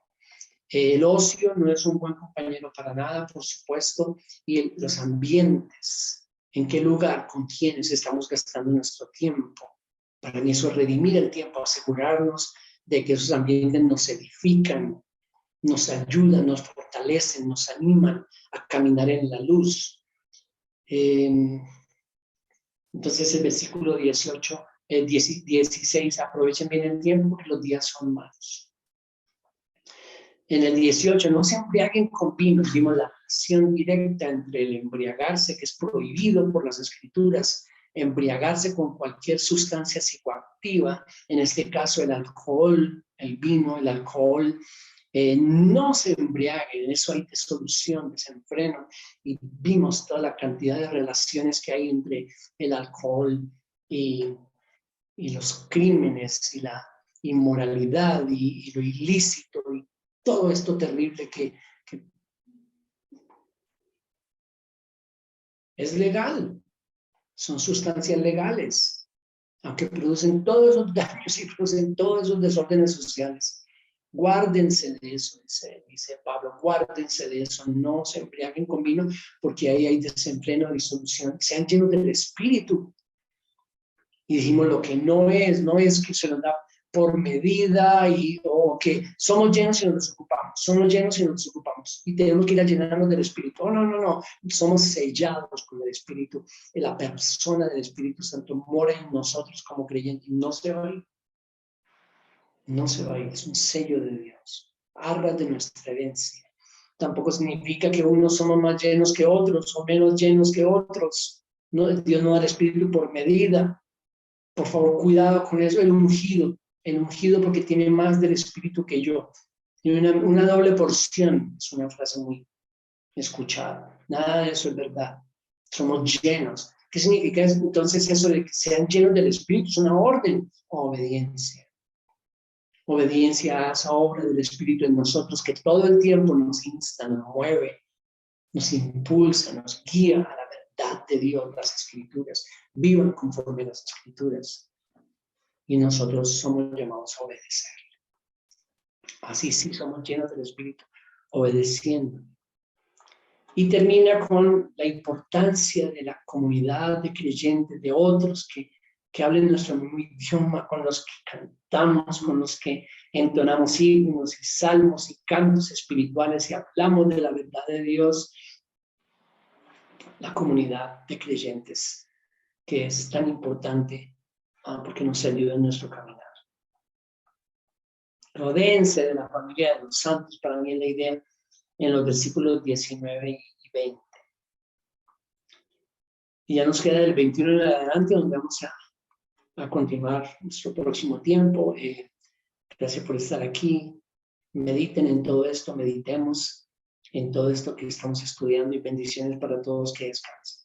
El ocio no es un buen compañero para nada, por supuesto, y los ambientes. ¿En qué lugar, con quiénes estamos gastando nuestro tiempo? Para mí eso es redimir el tiempo, asegurarnos de que esos ambientes nos edifican, nos ayudan, nos fortalecen, nos animan a caminar en la luz. Entonces el versículo 18 16, aprovechen bien el tiempo porque los días son malos. En el 18, no se embriaguen con vino. Vimos la relación directa entre el embriagarse, que es prohibido por las Escrituras, embriagarse con cualquier sustancia psicoactiva, en este caso el alcohol, el vino, el alcohol. No se embriaguen, en eso hay disolución, desenfreno, y vimos toda la cantidad de relaciones que hay entre el alcohol y los crímenes y la inmoralidad y lo ilícito y todo esto terrible que es legal, son sustancias legales, aunque producen todos esos daños y producen todos esos desórdenes sociales. Guárdense de eso, dice Pablo, guárdense de eso, no se embriaguen con vino, porque ahí hay desenfreno, disolución, sean llenos del Espíritu. Y dijimos lo que no es que se nos da por medida o que somos llenos y nos desocupamos, somos llenos y nos desocupamos y tenemos que ir a llenarnos del Espíritu. Oh, no, somos sellados con el Espíritu, la persona del Espíritu Santo mora en nosotros como creyentes y no se va a ir. No se va a ir, es un sello de Dios, arras de nuestra herencia. Tampoco significa que unos somos más llenos que otros o menos llenos que otros. No, Dios no da el Espíritu por medida. Por favor, cuidado con eso, el ungido porque tiene más del Espíritu que yo. Tiene una doble porción, es una frase muy escuchada. Nada de eso es verdad. Somos llenos. ¿Qué significa entonces eso de que sean llenos del Espíritu? Es una orden o obediencia. Obediencia a esa obra del Espíritu en nosotros que todo el tiempo nos insta, nos mueve, nos impulsa, nos guía a la verdad de Dios, las Escrituras. Vivan conforme a las Escrituras. Y nosotros somos llamados a obedecer. Así sí somos llenos del Espíritu, obedeciendo. Y termina con la importancia de la comunidad de creyentes, de otros que hablen nuestro mismo idioma, con los que cantamos, con los que entonamos himnos y salmos y cantos espirituales y hablamos de la verdad de Dios. La comunidad de creyentes, que es tan importante porque nos ayuda en nuestro caminar. Rodéense de la familia de los santos, para mí es la idea en los versículos 19 y 20. Y ya nos queda el 21 en adelante, donde vamos a continuar nuestro próximo tiempo. Gracias por estar aquí. Mediten en todo esto, meditemos en todo esto que estamos estudiando y bendiciones para todos que descansen.